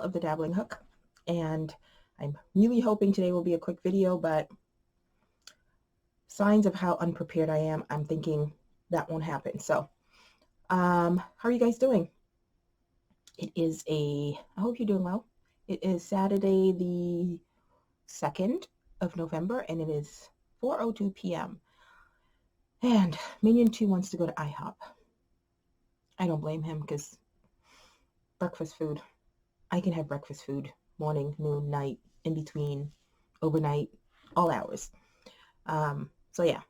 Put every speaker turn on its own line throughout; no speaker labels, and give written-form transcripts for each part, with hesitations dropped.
of the dabbling hook, and I'm really hoping today will be a quick video, but signs of how unprepared I am, I'm thinking that won't happen. So how are you guys doing? I hope you're doing well. It is Saturday the 2nd of November, and it is 4:02 p.m. And Minion 2 wants to go to IHOP. I don't blame him, because breakfast food. I can have breakfast food morning, noon, night, in between, overnight, all hours. So yeah,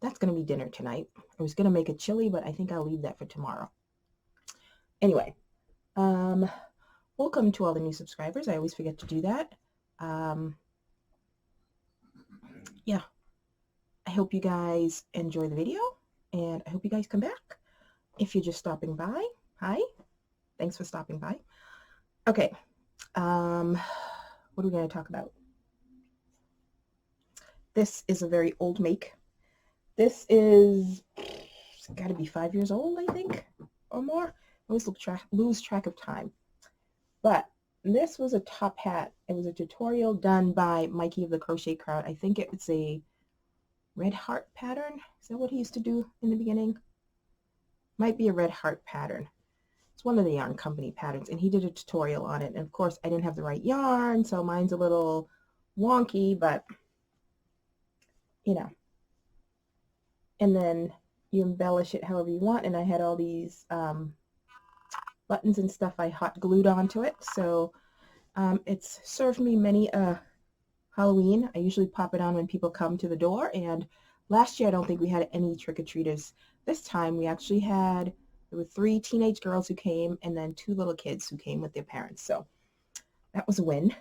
that's going to be dinner tonight. I was going to make a chili, but I think I'll leave that for tomorrow. Anyway, welcome to all the new subscribers. I always forget to do that. Yeah, I hope you guys enjoy the video, and I hope you guys come back. If you're just stopping by, hi, thanks for stopping by. Okay, what are we going to talk about? This is a very old make. This is got to be 5 years old, I think, or more. I always lose track of time. But this was a top hat. It was a tutorial done by Mikey of the Crochet Crowd. I think it's a red heart pattern. Is that what he used to do in the beginning? Might be a red heart pattern. It's one of the yarn company patterns, and he did a tutorial on it. And of course, I didn't have the right yarn, so mine's a little wonky, but you know. And then you embellish it however you want, and I had all these buttons and stuff I hot glued onto it, so it's served me many a Halloween. I usually pop it on when people come to the door, and last year I don't think we had any trick-or-treaters. This time we actually had, there were 3 teenage girls who came, and then 2 little kids who came with their parents, so that was a win.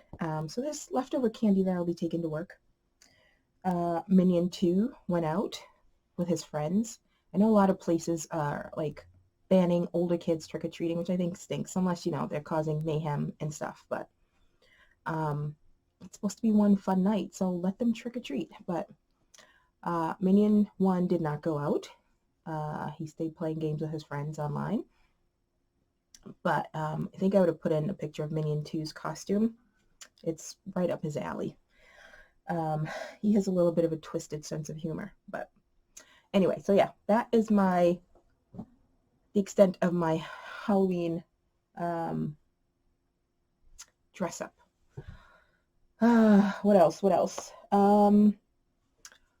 So there's leftover candy that I'll be taking to work. Minion 2 went out with his friends. I know a lot of places are like banning older kids trick-or-treating, which I think stinks, unless, you know, they're causing mayhem and stuff, but it's supposed to be one fun night, so let them trick-or-treat. But Minion 1 did not go out. He stayed playing games with his friends online. But I think I would have put in a picture of Minion 2's costume. It's right up his alley. He has a little bit of a twisted sense of humor, but anyway, so yeah, that is the extent of my Halloween dress up. What else?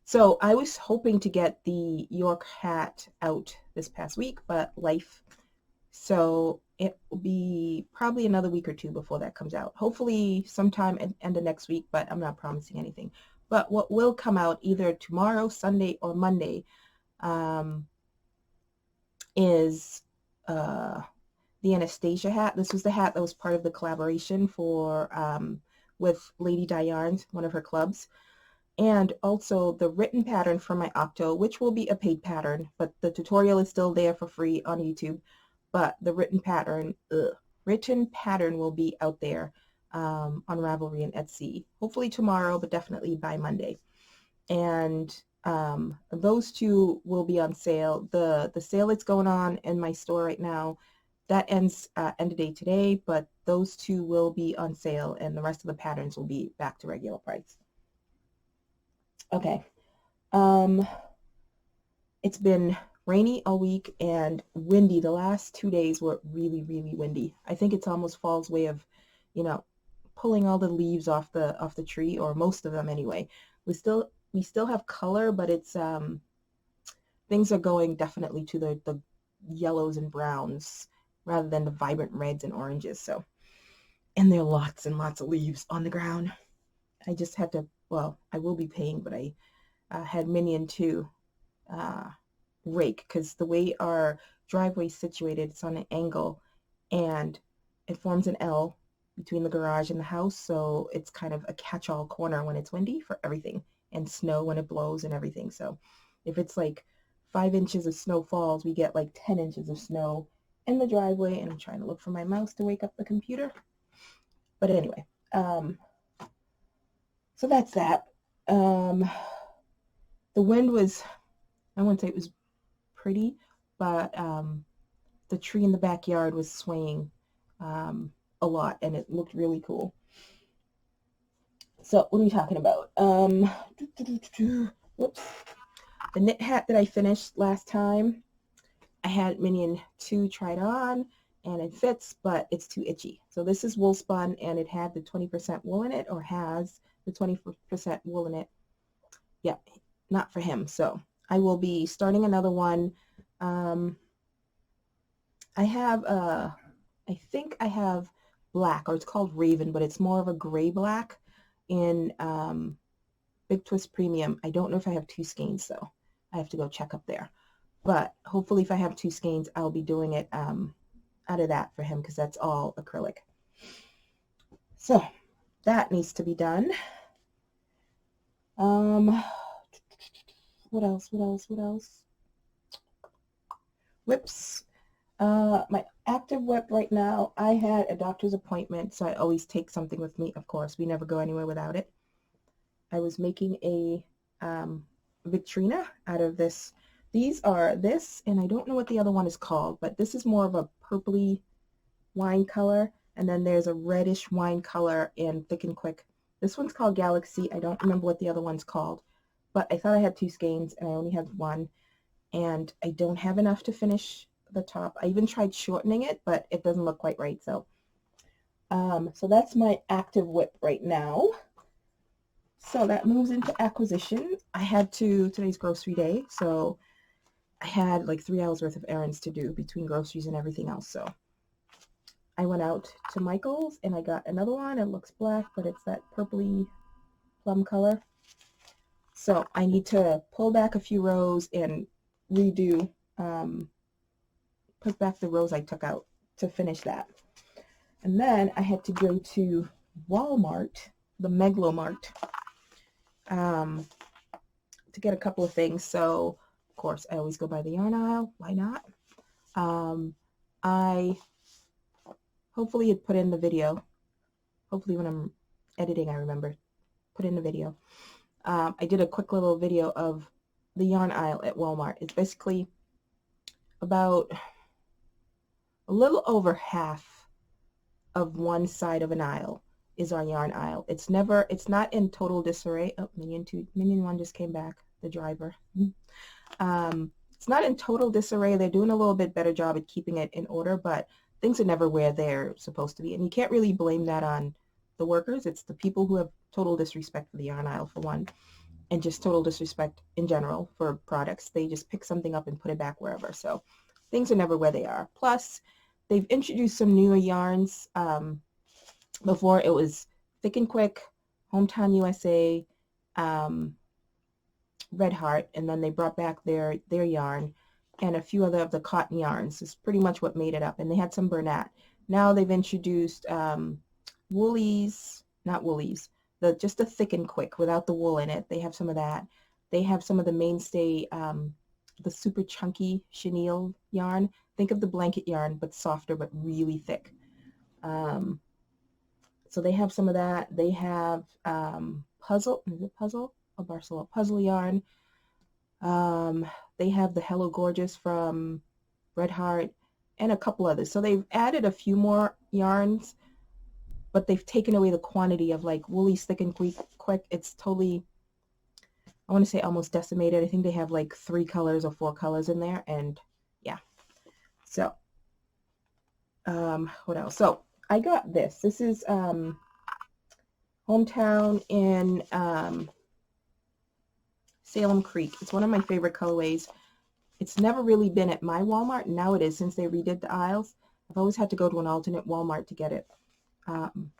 So I was hoping to get the York hat out this past week, but life. So it will be probably another week or 2 before that comes out. Hopefully sometime at end of next week, but I'm not promising anything. But what will come out either tomorrow, Sunday, or Monday is the Anastasia hat. This was the hat that was part of the collaboration for with Lady Di Yarns, one of her clubs. And also the written pattern for my Octo, which will be a paid pattern, but the tutorial is still there for free on YouTube. But the written pattern will be out there on Ravelry and Etsy. Hopefully tomorrow, but definitely by Monday. And those 2 will be on sale. The sale that's going on in my store right now, that ends end of day today, but those 2 will be on sale, and the rest of the patterns will be back to regular price. Okay. It's been rainy all week and windy. The last 2 days were really, really windy. I think it's almost fall's way of, you know, pulling all the leaves off the tree, or most of them anyway. We still have color, but it's things are going definitely to the yellows and browns rather than the vibrant reds and oranges. So, and there are lots and lots of leaves on the ground. I just had to, well, I will be paying, but I had Minion 2 rake, because the way our driveway is situated, it's on an angle, and it forms an L between the garage and the house, so it's kind of a catch-all corner when it's windy for everything, and snow when it blows and everything. So if it's like 5 inches of snow falls, we get like 10 inches of snow in the driveway. And I'm trying to look for my mouse to wake up the computer. But anyway, so that's that. The wind was, I wouldn't say it was pretty, but the tree in the backyard was swaying a a lot, and it looked really cool. So what are we talking about? Whoops. The knit hat that I finished last time, I had Minion 2 tried on, and it fits, but it's too itchy. So this is wool spun, and it had the 20% wool in it, or has the 20% wool in it. Yeah, not for him. So I will be starting another one. I have, I think I have black, or it's called Raven, but it's more of a gray black in Big Twist Premium. I don't know if I have 2 skeins, though. I have to go check up there. But hopefully if I have 2 skeins, I'll be doing it out of that for him, because that's all acrylic. So that needs to be done. What else? Whips. My active whip right now, I had a doctor's appointment, so I always take something with me, of course. We never go anywhere without it. I was making a Victrina out of this. These are this, and I don't know what the other one is called, but this is more of a purpley wine color, and then there's a reddish wine color in Thick and Quick. This one's called Galaxy. I don't remember what the other one's called, but I thought I had 2 skeins, and I only have 1, and I don't have enough to finish the top. I even tried shortening it, but it doesn't look quite right. So so that's my active whip right now. So that moves into acquisition. I had today's grocery day, so I had like 3 hours worth of errands to do between groceries and everything else. So I went out to Michael's and I got another one. It looks black, but it's that purpley plum color. So I need to pull back a few rows and redo, put back the rows I took out to finish that. And then I had to go to Walmart, the MacLeod, to get a couple of things. So of course I always go by the yarn aisle. Why not? I hopefully had put in the video. Hopefully when I'm editing I remember put in the video. I did a quick little video of the yarn aisle at Walmart. It's basically about a little over half of one side of an aisle is our yarn aisle. It's not in total disarray. Oh, Minion 1 just came back, the driver. It's not in total disarray. They're doing a little bit better job at keeping it in order, but things are never where they're supposed to be. And you can't really blame that on the workers. It's the people who have total disrespect for the yarn aisle, for one, and just total disrespect in general for products. They just pick something up and put it back wherever. So things are never where they are. Plus, they've introduced some newer yarns. Before it was Thick and Quick, Hometown USA, Red Heart, and then they brought back their yarn and a few other of the cotton yarns. Is pretty much what made it up. And they had some Bernat. Now they've introduced woolies, not woolies, just the Thick and Quick without the wool in it. They have some of that. They have some of the mainstay, the super chunky chenille yarn. Think of the blanket yarn, but softer, but really thick. So they have some of that. They have puzzle, is it puzzle? Or Barcelona puzzle yarn. They have the Hello Gorgeous from Red Heart and a couple others. So they've added a few more yarns, but they've taken away the quantity of like Woolies Thick and Quick. It's totally, I want to say almost decimated. I think they have like 3 colors or 4 colors in there, and yeah. So what else? So I got this. This is Hometown in Salem Creek. It's one of my favorite colorways. It's never really been at my Walmart. Now it is, since they redid the aisles. I've always had to go to an alternate Walmart to get it.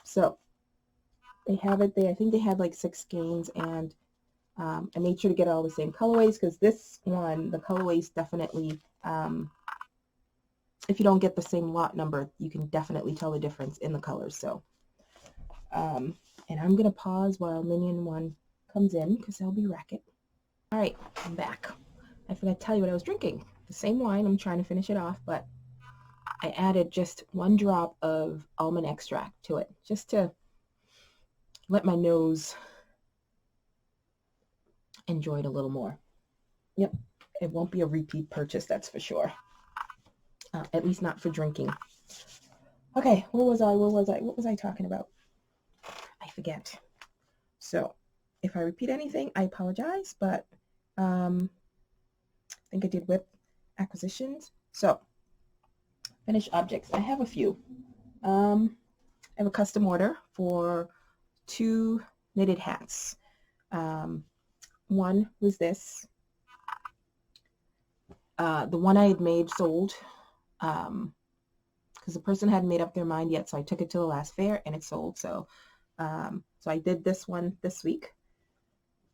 So they have it there. I think they had like 6 skeins, and I made sure to get all the same colorways, because this one, the colorways definitely, if you don't get the same lot number, you can definitely tell the difference in the colors. So, and I'm going to pause while Minion 1 comes in, because there'll be racket. All right, I'm back. I forgot to tell you what I was drinking. The same wine. I'm trying to finish it off, but I added just 1 drop of almond extract to it, just to let my nose enjoy it a little more. Yep, it won't be a repeat purchase, that's for sure. At least not for drinking. Okay, what was I talking about? I forget. So if I repeat anything, I apologize, but I think I did whip acquisitions. So finished objects. I have a few. I have a custom order for 2 knitted hats. One was this. The one I had made sold because the person hadn't made up their mind yet, so I took it to the last fair and it sold. So I did this one this week,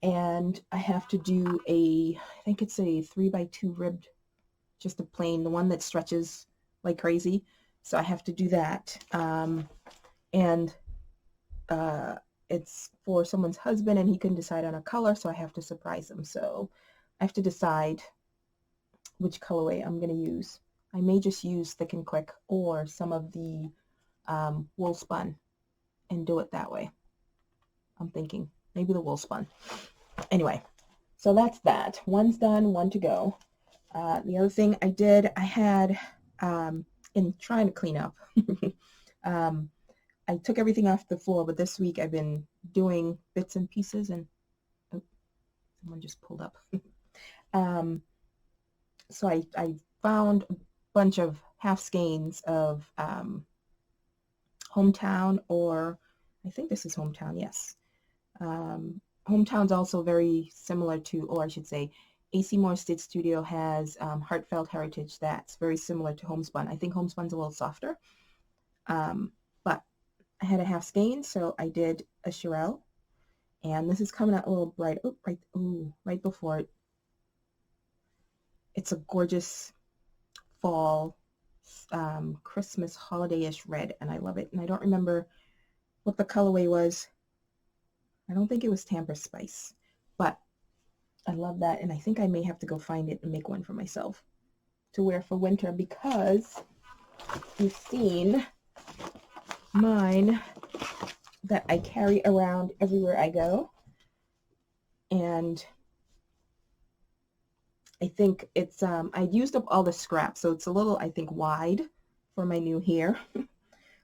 and I have to do I think it's a 3x2 ribbed, just a plain, the one that stretches like crazy. So I have to do that, and it's for someone's husband, and he couldn't decide on a color, so I have to surprise him. So I have to decide which colorway I'm going to use. I may just use Thick and Quick or some of the wool spun and do it that way. I'm thinking maybe the wool spun. Anyway, so that's that. One's done, one to go. The other thing I did, I had, in trying to clean up, I took everything off the floor, but this week I've been doing bits and pieces, and oh, someone just pulled up. So I found a bunch of half skeins of Hometown, or I think this is Hometown, yes. Hometown's also very similar to, or I should say, AC Moore Stitch Studio has Heartfelt Heritage that's very similar to Homespun. I think Homespun's a little softer, but I had a half skein, so I did a Shirelle, and this is coming out a little bright. Oh, right before it. It's a gorgeous fall, Christmas holiday-ish red, and I love it. And I don't remember what the colorway was. I don't think it was Tamper Spice, but I love that, and I think I may have to go find it and make one for myself to wear for winter, because you've seen mine that I carry around everywhere I go, and I think it's I used up all the scraps, so it's a little, I think, wide for my new hair.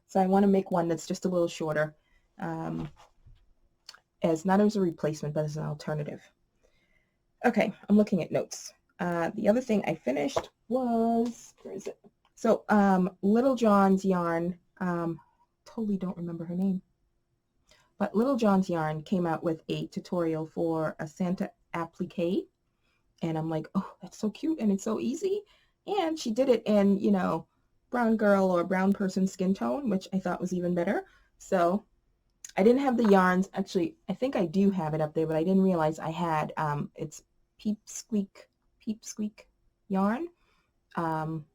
So I want to make one that's just a little shorter, as not as a replacement, but as an alternative. Okay, I'm looking at notes. The other thing I finished was, where is it? So Little John's yarn, totally don't remember her name, but Little John's yarn came out with a tutorial for a Santa applique, and I'm like, oh, that's so cute, and it's so easy, and she did it in, you know, brown girl or brown person skin tone, which I thought was even better. So I didn't have the yarns. Actually, I think I do have it up there, but I didn't realize I had, it's Peep Squeak yarn. You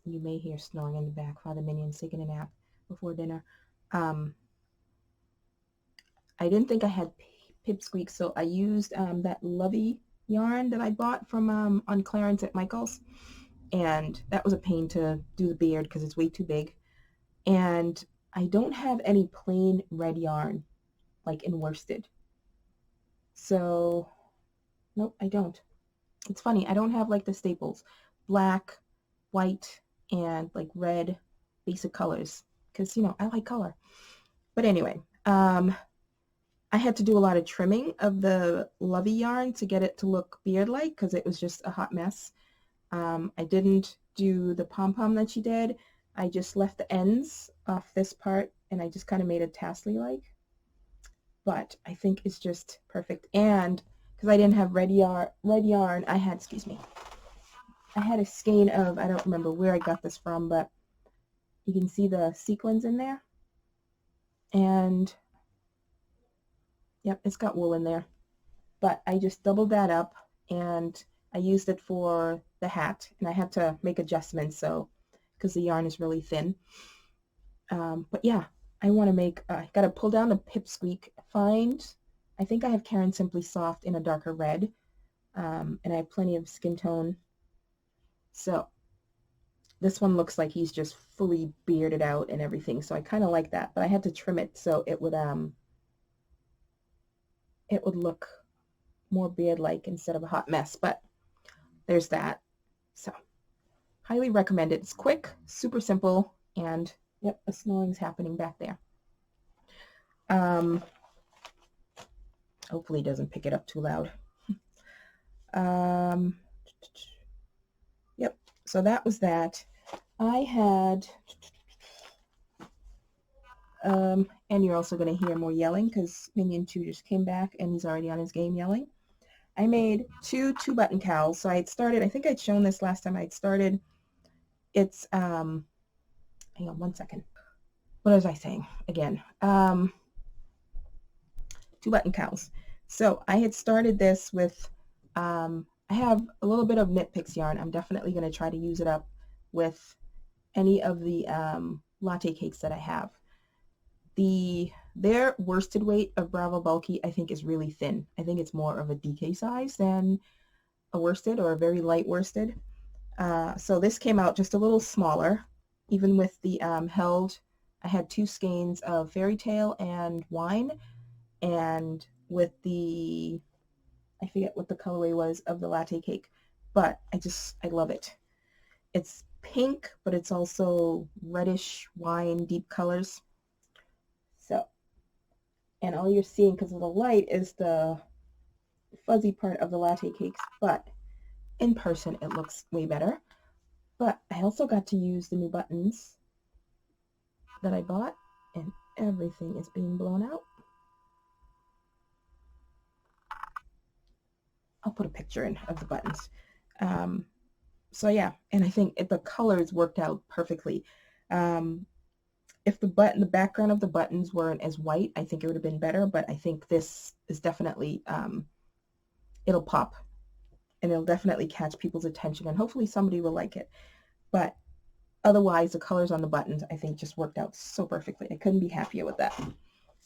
may hear snoring in the back. Father Minion's taking a nap before dinner. I didn't think I had Pipsqueak, so I used that Lovey yarn that I bought from on clearance at Michael's, and that was a pain to do the beard because it's way too big. And I don't have any plain red yarn like in worsted, so nope, I don't. It's funny, I don't have like the staples, black, white, and like red basic colors, because, you know, I like color. But anyway, I had to do a lot of trimming of the Lovey yarn to get it to look beard-like, because it was just a hot mess. I didn't do the pom-pom that she did. I just left the ends off this part, and I just kind of made it tassel-like. But I think it's just perfect. And because I didn't have red yarn, I had, excuse me, I had a skein of, I don't remember where I got this from, but you can see the sequins in there. And yep, it's got wool in there. But I just doubled that up, and I used it for the hat, and I had to make adjustments, so, because the yarn is really thin. But yeah, I want to make, I got to pull down the Pipsqueak, I think I have Karen Simply Soft in a darker red, and I have plenty of skin tone. So this one looks like he's just fully bearded out and everything, so I kind of like that, but I had to trim it so it would look more beard-like instead of a hot mess. But there's that. So highly recommend it. It's quick, super simple, and Yep, the snoring's happening back there. Hopefully it doesn't pick it up too loud. Yep, so that was that. I had, and you're also going to hear more yelling because Minion 2 just came back and he's already on his game yelling. I made two button cowls. So I had started, I think I'd shown this last time I had started. It's, hang on one second. What was I saying again? 2 button cowls. So I had started this with, I have a little bit of knit picks yarn. I'm definitely going to try to use it up with any of the latte cakes that I have. Their worsted weight of Bravo Bulky I think is really thin. I think it's more of a DK size than a worsted or a very light worsted. So this came out just a little smaller, even with the held. I had 2 skeins of Fairy Tale and Wine, and with the, I forget what the colorway was of the latte cake, but I love it. It's pink, but it's also reddish wine, deep colors. So, and all you're seeing because of the light is the fuzzy part of the latte cakes, but in person it looks way better. But I also got to use the new buttons that I bought, and everything is being blown out. I'll put a picture in of the buttons. So yeah, and I think the colors worked out perfectly. If the background of the buttons weren't as white, I think it would have been better, but I think this is definitely, it'll pop, and it'll definitely catch people's attention, and hopefully somebody will like it. But otherwise, the colors on the buttons, I think, just worked out so perfectly. I couldn't be happier with that.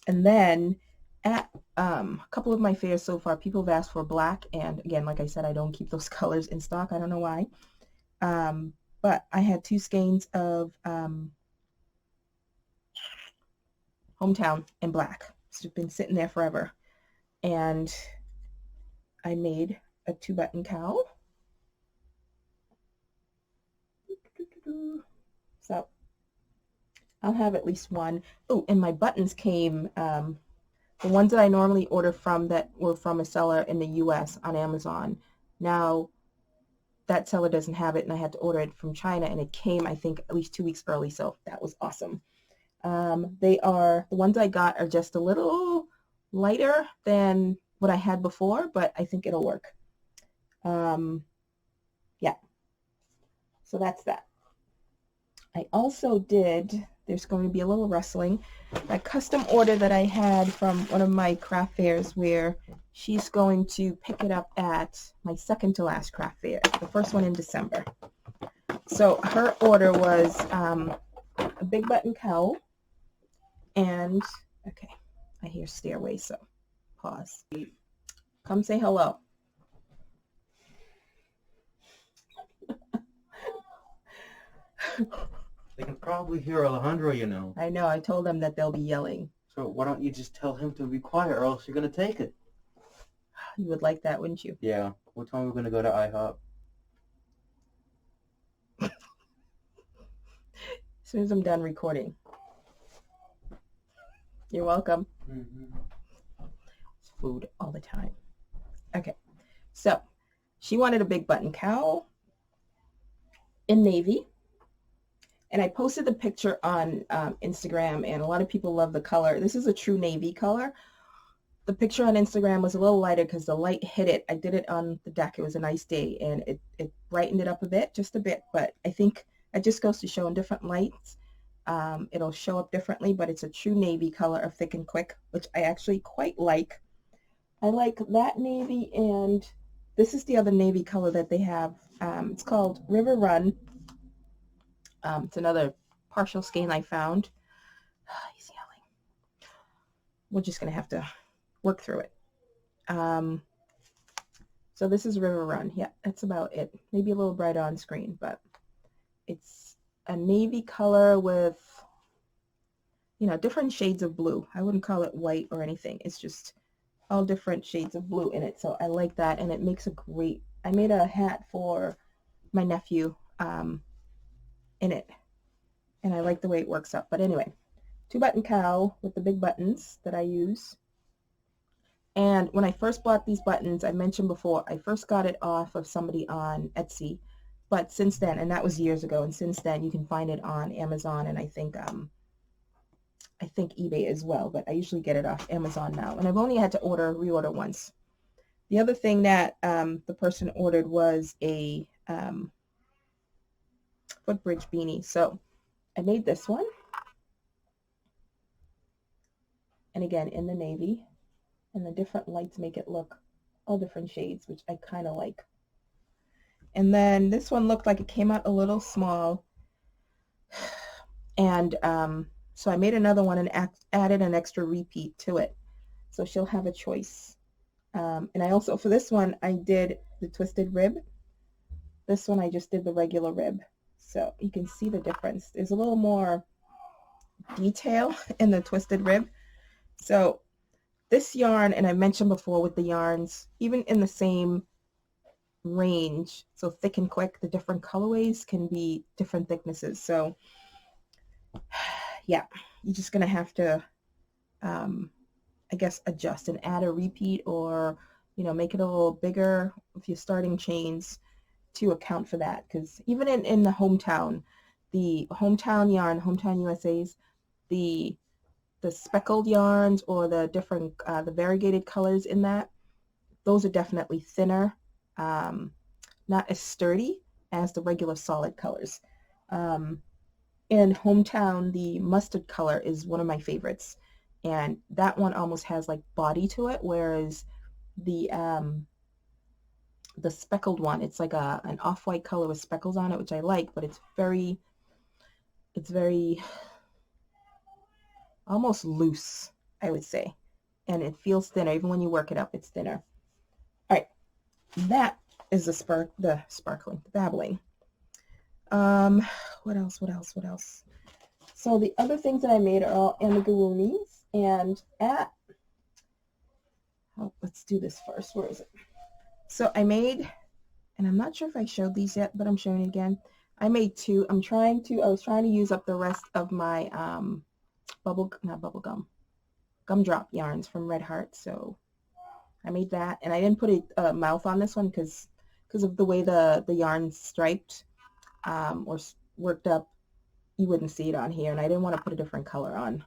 And then at a couple of my fairs so far, people have asked for black, and again, like I said, I don't keep those colors in stock. I don't know why. But I had 2 skeins of Hometown in black. It's been sitting there forever. And I made a 2-button cowl. So I'll have at least one. Oh, and my buttons came, the ones that I normally order from that were from a seller in the US on Amazon. Now that seller doesn't have it, and I had to order it from China, and it came, I think, at least 2 weeks early, so that was awesome. The ones I got are just a little lighter than what I had before, but I think it'll work. Yeah, so that's that. I also did, there's going to be a little rustling, a custom order that I had from one of my craft fairs where she's going to pick it up at my second to last craft fair, the first one in December. So her order was a big button cowl, and, okay, I hear stairway, so pause. Come say hello.
They can probably hear Alejandro, you know.
I know, I told them that they'll be yelling.
So why don't you just tell him to be quiet, or else you're going to take it?
You would like that, wouldn't you?
Yeah. What time are we going to go to IHOP?
As soon as I'm done recording. You're welcome.
Mm-hmm.
It's food all the time. Okay, so she wanted a big button cowl in navy, and I posted the picture on Instagram, and a lot of people love the color. This is a true navy color. The picture on Instagram was a little lighter because the light hit it. I did it on the deck. It was a nice day, and it brightened it up a bit, just a bit, but I think it just goes to show in different lights. It'll show up differently, but it's a true navy color of Thick and Quick, which I actually quite like. I like that navy, and this is the other navy color that they have. It's called River Run. It's another partial skein I found. He's yelling. We're just going to have to work through it. So this is River Run. Yeah, that's about it. Maybe a little brighter on screen, but it's a navy color with, you know, different shades of blue. I wouldn't call it white or anything. It's just all different shades of blue in it. So I like that, and it makes a great, I made a hat for my nephew in it. and I like the way it works up. But anyway, 2-button cowl with the big buttons that I use. And when I first bought these buttons, I mentioned before, I first got it off of somebody on Etsy. But since then, and that was years ago, and since then you can find it on Amazon, and I think eBay as well, but I usually get it off Amazon now. And I've only had to reorder once. The other thing that the person ordered was a footbridge beanie. So I made this one. And again, in the navy. And the different lights make it look all different shades, which I kind of like. And then this one looked like it came out a little small. And so I made another one and added an extra repeat to it. So she'll have a choice. And I also, for this one, I did the twisted rib. This one, I just did the regular rib. So you can see the difference. There's a little more detail in the twisted rib. So this yarn, and I mentioned before with the yarns, even in the same range, so thick and quick, the different colorways can be different thicknesses. So yeah, you're just going to have to, I guess, adjust and add a repeat, or, you know, make it a little bigger if you're starting chains to account for that. Because even in the hometown yarn, hometown USA's, the speckled yarns or the different, the variegated colors in that, those are definitely thinner, not as sturdy as the regular solid colors. In hometown, the mustard color is one of my favorites, and that one almost has like body to it, whereas the speckled one, it's like an off-white color with speckles on it, which I like, but it's very almost loose, I would say, and it feels thinner. Even when you work it up, it's thinner. All right, that is the dabbling. What else? So the other things that I made are all amigurumis, and let's do this first. Where is it? So I made, and I'm not sure if I showed these yet, but I'm showing it again. I made two. I was trying to use up the rest of my gumdrop yarns from Red Heart. So I made that, and I didn't put a mouth on this one because of the way the yarn's striped or worked up. You wouldn't see it on here, and I didn't want to put a different color on.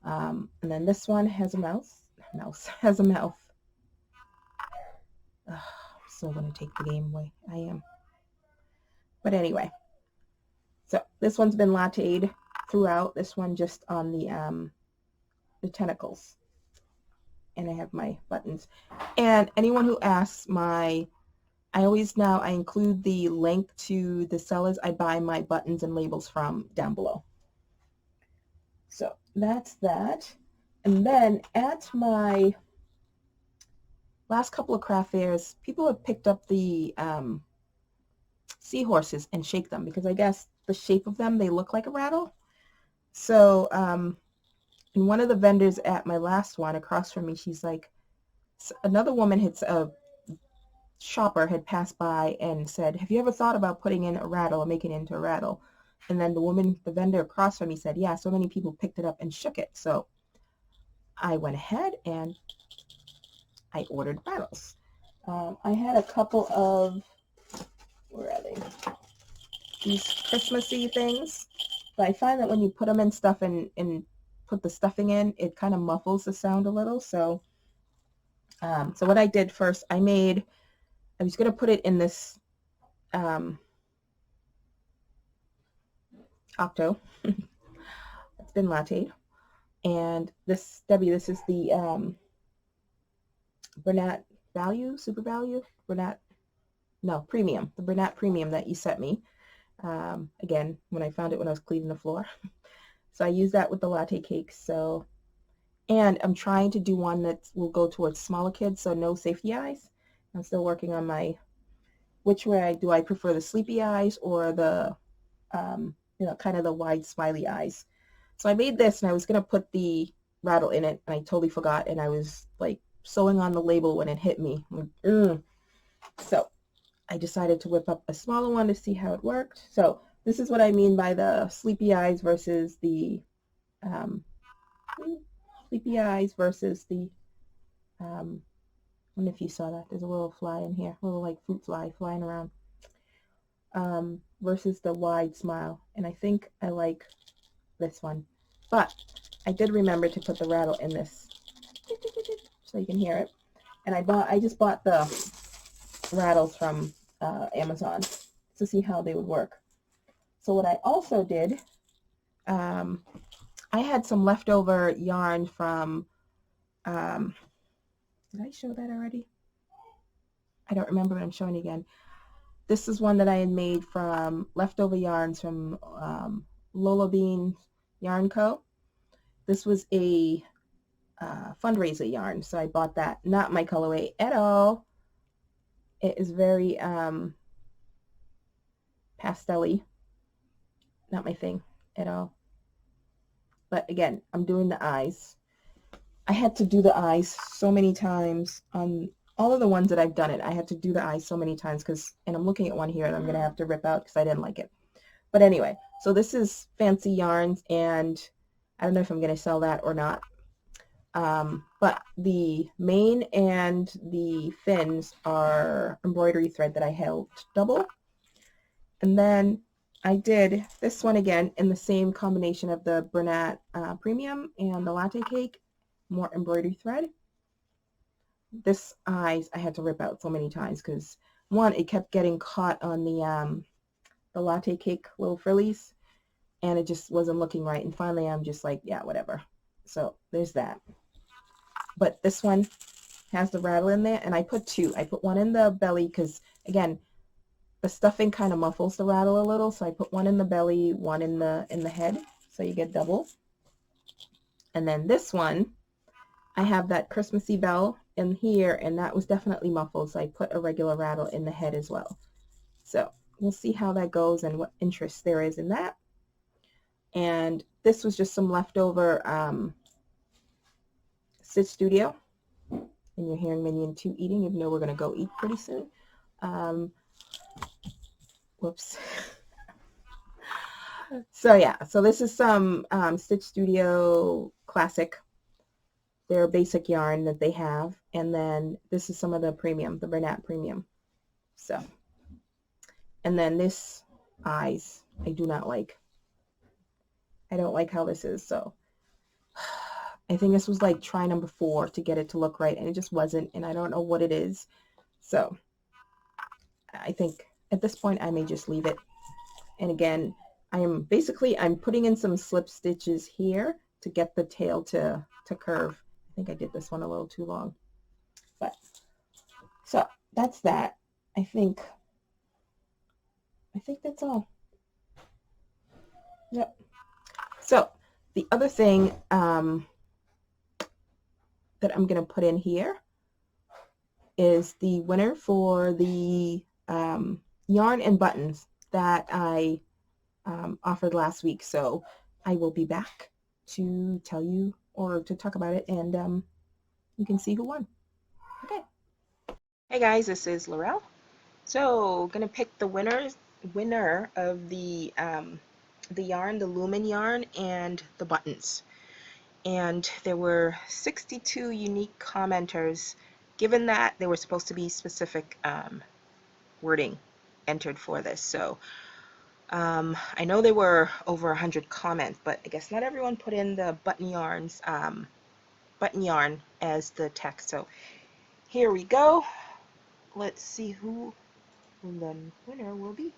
And then this one has a mouth. Has a mouth. I'm still going to take the game away. I am. But anyway, so this one's been latte'd throughout. This one just on the tentacles. And I have my buttons. And anyone who asks, I include the link to the sellers I buy my buttons and labels from down below. So that's that. And then at my last couple of craft fairs, people have picked up the seahorses and shake them, because I guess the shape of them, they look like a rattle. So and one of the vendors at my last one across from me, she's like, another woman a shopper had passed by and said, have you ever thought about putting in a rattle or making it into a rattle? And then the vendor across from me said, yeah, so many people picked it up and shook it. So I went ahead and I ordered rattles. I had a couple of, where are they? These Christmassy things. But I find that when you put them in stuff and put the stuffing in, it kind of muffles the sound a little. So so what I did first, I was going to put it in this octo. It's been latte'd. And this, Debbie, this is the Bernat Value, Super Value, Premium, the Bernat Premium that you sent me. Again, when I found it when I was cleaning the floor. So I use that with the latte cakes. So, and I'm trying to do one that will go towards smaller kids, so no safety eyes. I'm still working on which way do I prefer, the sleepy eyes or the, kind of the wide smiley eyes. So I made this, and I was going to put the rattle in it, and I totally forgot, and I was like sewing on the label when it hit me. So I decided to whip up a smaller one to see how it worked. So This is what I mean by the sleepy eyes versus the sleepy eyes versus the I don't know if you saw that. There's a little fly in here, a little like fruit fly flying around. Versus the wide smile, and I think I like this one. But I did remember to put the rattle in this so you can hear it. And I just bought the rattles from Amazon to see how they would work. So what I also did, I had some leftover yarn from, did I show that already? I don't remember, but I'm showing it again. This is one that I had made from leftover yarns from Lola Bean Yarn Co. This was a fundraiser yarn, so I bought that. Not my colorway at all. It is very pastel-y. Not my thing at all. But again, I'm doing the eyes. I had to do the eyes so many times on all of the ones that I've done it. I had to do the eyes so many times and I'm looking at one here that I'm going to have to rip out because I didn't like it. But anyway, so this is Fancy Yarns, and I don't know if I'm going to sell that or not. But the mane and the fins are embroidery thread that I held double. And then I did this one again in the same combination of the Bernat Premium and the Latte Cake, more embroidery thread. This eyes I had to rip out so many times because one, it kept getting caught on the Latte Cake little frillies, and it just wasn't looking right. And finally I'm just like, yeah, whatever. So there's that. But this one has the rattle in there, and I put two. I put one in the belly because, again, the stuffing kind of muffles the rattle a little, so I put one in the belly, one in the head, so you get double. And then this one, I have that Christmassy bell in here, and that was definitely muffled, so I put a regular rattle in the head as well. So we'll see how that goes and what interest there is in that. And this was just some leftover Stitch Studio, and you're hearing Minion 2 eating, even though we're going to go eat pretty soon. Whoops. So yeah, so this is some Stitch Studio Classic, their basic yarn that they have, and then this is some of the premium, the Bernat Premium. So, and then this eyes, I do not like. I don't like how this is, so I think this was like try number 4 to get it to look right, and it just wasn't, and I don't know what it is. So I think at this point I may just leave it. And again, I'm putting in some slip stitches here to get the tail to curve. I think I did this one a little too long. But so that's that. I think that's all. Yep. So the other thing that I'm going to put in here is the winner for the yarn and buttons that I offered last week. So I will be back to tell you or to talk about it, and you can see who won. Okay. Hey guys, this is Laurel. So gonna pick the winner of the yarn, the Lumen yarn, and the buttons. And there were 62 unique commenters, given that there were supposed to be specific wording entered for this. So I know there were over 100 comments, but I guess not everyone put in the button yarn as the text. So here we go. Let's see who the winner will be.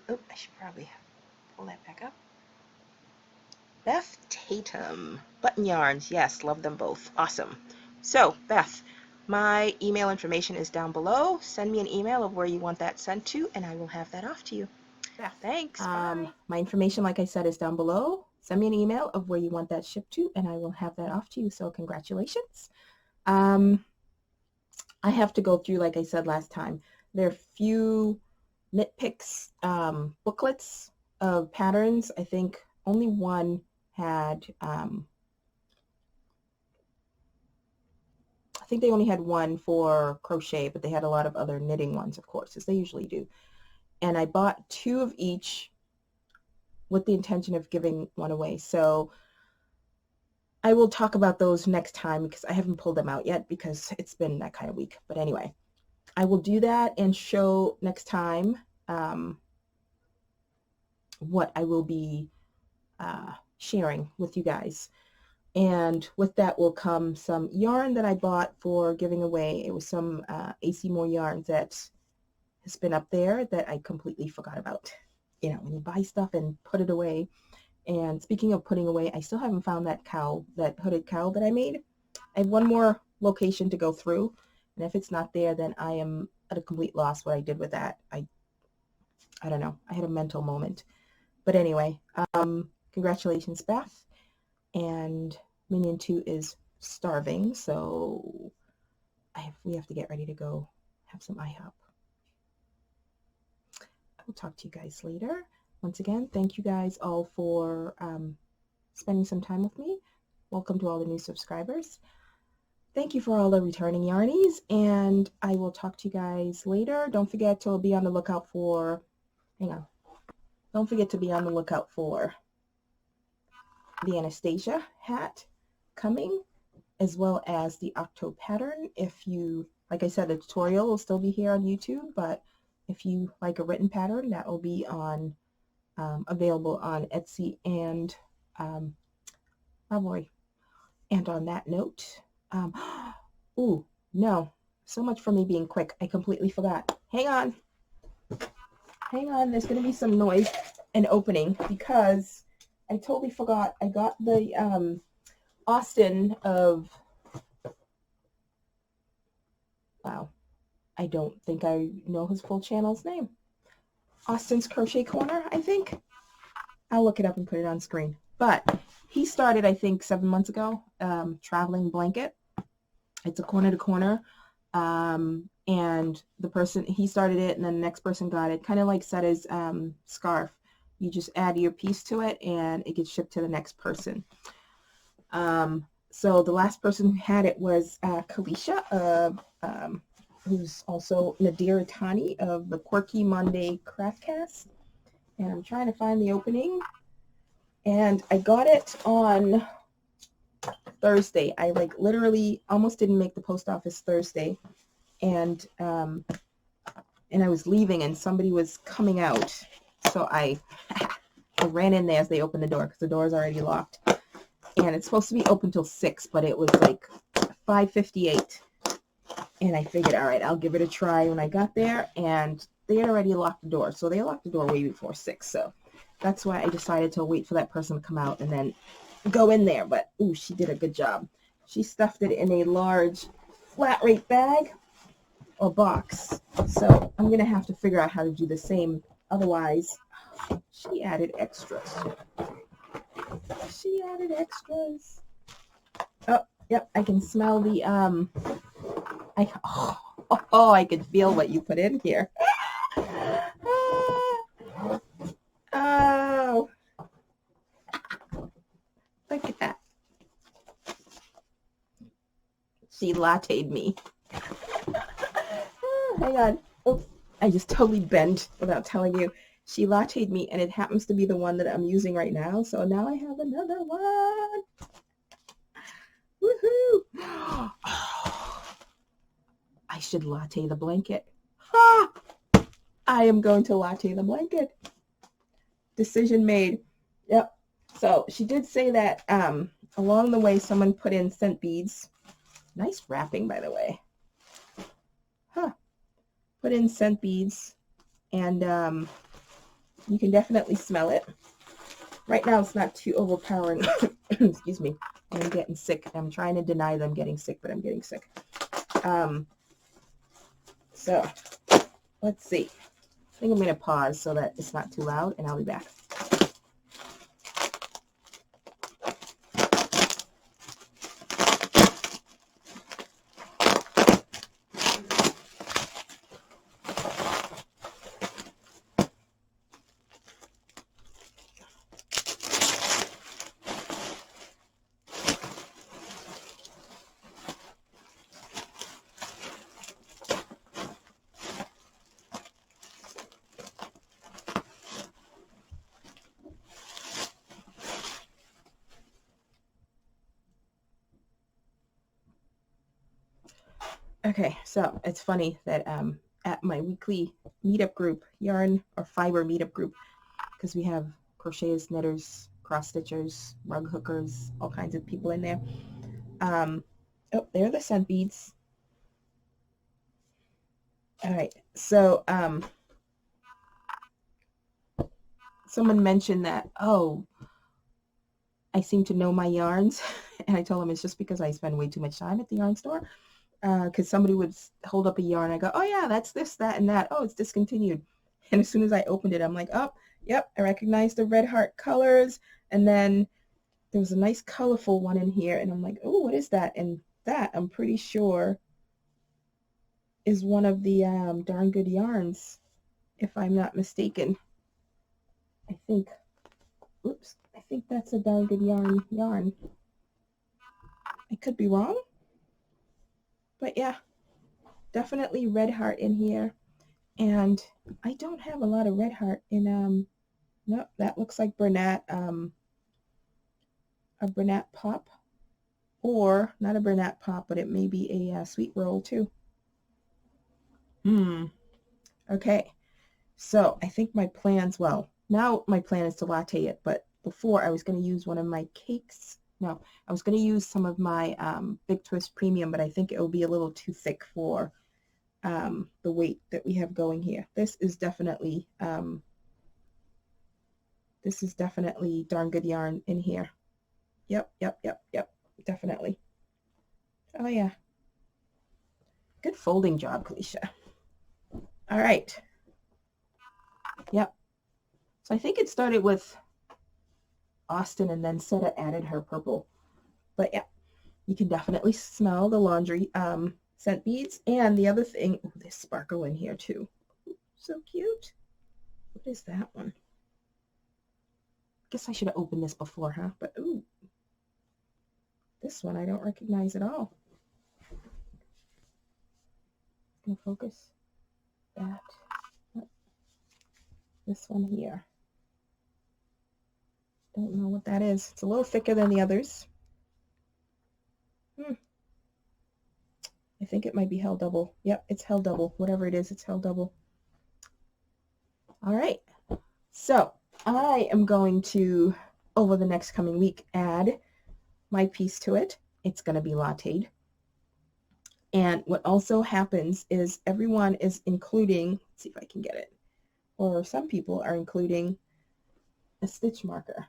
Oh, I should probably pull that back up. Beth Tatum. Button yarns. Yes, love them both. Awesome. So, Beth, my email information is down below. Send me an email of where you want that sent to, and I will have that off to you. Beth. Thanks. Bye. My information, like I said, is down below. Send me an email of where you want that shipped to, and I will have that off to you. So, congratulations. I have to go through, like I said last time, there are few knit picks booklets of patterns. I think only one had, I think they only had one for crochet, but they had a lot of other knitting ones, of course, as they usually do. and I bought 2 of each with the intention of giving one away. So I will talk about those next time because I haven't pulled them out yet because it's been that kind of week. But anyway, I will do that and show next time what I will be sharing with you guys. And with that will come some yarn that I bought for giving away. It was some AC Moore yarns that has been up there that I completely forgot about. You know, when you buy stuff and put it away. And speaking of putting away, I still haven't found that cowl, that hooded cowl that I made. I have one more location to go through, and if it's not there, then I am at a complete loss what I did with that. I don't know. I had a mental moment. But anyway, congratulations, Beth. And Minion 2 is starving, so we have to get ready to go have some IHOP. I will talk to you guys later. Once again, thank you guys all for spending some time with me. Welcome to all the new subscribers. Thank you for all the returning yarnies, and I will talk to you guys later. Don't forget to be on the lookout for, don't forget to be on the lookout for the Anastasia hat coming, as well as the Octo pattern. If you, like I said, the tutorial will still be here on YouTube, but if you like a written pattern, that will be on available on Etsy and Ravelry. And on that note, ooh, no, so much for me being quick. I completely forgot. Hang on. There's going to be some noise and opening because I totally forgot. I got the Austin of, wow, I don't think I know his full channel's name. Austin's Crochet Corner, I think. I'll look it up and put it on screen. But he started, I think, 7 months ago, Traveling Blanket. It's a corner to corner. And the person, he started it, and then the next person got it. Kind of like Seta's scarf. You just add your piece to it, and it gets shipped to the next person. So the last person who had it was Kalisha, who's also Nadir Tani of the Quirky Monday Craftcast. And I'm trying to find the opening. And I got it on Thursday. I literally almost didn't make the post office Thursday. And I was leaving and somebody was coming out. So I ran in there as they opened the door because the door is already locked. And it's supposed to be open till 6, but it was like 5:58. And I figured, all right, I'll give it a try. When I got there, and they had already locked the door. So they locked the door way before 6. So that's why I decided to wait for that person to come out and then go in there. But, ooh, she did a good job. She stuffed it in a large flat rate bag or box. So I'm going to have to figure out how to do the same. Otherwise, she added extras. Oh, yep, I can smell the, I can feel what you put in here. Oh, look at that. She latte'd me. Hang on. Oh, I just totally bent without telling you. She latte'd me, and it happens to be the one that I'm using right now. So now I have another one. Woohoo! I should latte the blanket. Ha! I am going to latte the blanket. Decision made. Yep. So she did say that along the way someone put in scent beads. Nice wrapping, by the way. Huh. Put in scent beads, and you can definitely smell it. Right now it's not too overpowering. Excuse me. I'm getting sick. I'm trying to deny them getting sick, but I'm getting sick. So let's see. I think I'm going to pause so that it's not too loud, and I'll be back. Okay, so it's funny that at my weekly meetup group, yarn or fiber meetup group, because we have crocheters, knitters, cross stitchers, rug hookers, all kinds of people in there. Oh, there are the scent beads. All right, so someone mentioned that, oh, I seem to know my yarns, and I told them it's just because I spend way too much time at the yarn store. Because somebody would hold up a yarn, I go, oh yeah, that's this, that, and that. Oh, it's discontinued. And as soon as I opened it, I'm like, oh, yep, I recognize the red heart colors. And then there was a nice colorful one in here, and I'm like, oh, what is that? And that, I'm pretty sure, is one of the Darn Good Yarns, if I'm not mistaken. I think, oops, I think that's a Darn Good yarn. I could be wrong, but yeah, definitely red heart in here. And I don't have a lot of red heart in, no, that looks like Bernat, a Bernat Pop, or not a Bernat Pop, but it may be a sweet roll too. Okay, so I think my plans, well, now my plan is to latte it, but before I was going to use one of my cakes. No, I was going to use some of my Big Twist Premium, but I think it will be a little too thick for the weight that we have going here. This is definitely Darn Good yarn in here. Yep, definitely. Oh yeah. Good folding job, Kalisha. All right. Yep. So I think it started with Austin and then Seta added her purple. But yeah, you can definitely smell the laundry scent beads. And the other thing, ooh, there's sparkle in here too. Ooh, so cute. What is that one? Guess I should have opened this before, huh? But ooh, this one I don't recognize at all. Can I focus? That. This one here. Don't know what that is. It's a little thicker than the others. I think it might be held double. Yep, it's held double. Whatever it is, it's held double. All right. So I am going to, over the next coming week, add my piece to it. It's going to be latte'd. And what also happens is everyone is including, let's see if I can get it, or some people are including a stitch marker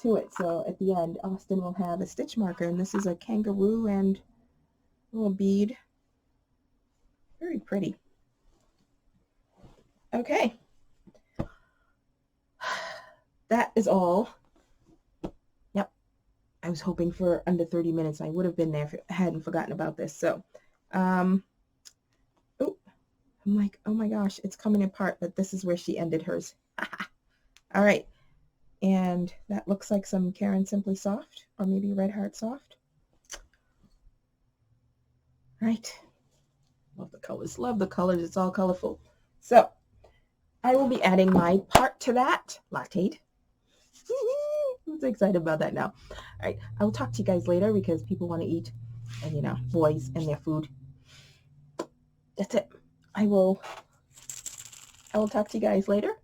to it. So at the end, Austin will have a stitch marker, and this is a kangaroo and a little bead. Very pretty. Okay. That is all. Yep. I was hoping for under 30 minutes. I would have been there if I hadn't forgotten about this. So, oh, I'm like, oh my gosh, it's coming apart, but this is where she ended hers. All right. And that looks like some Karen Simply Soft, or maybe Red Heart Soft. Right. Love the colors. Love the colors. It's all colorful. So I will be adding my part to that. Latte'd. I'm so excited about that now. All right. I will talk to you guys later because people want to eat. And, you know, boys and their food. That's it. I will talk to you guys later.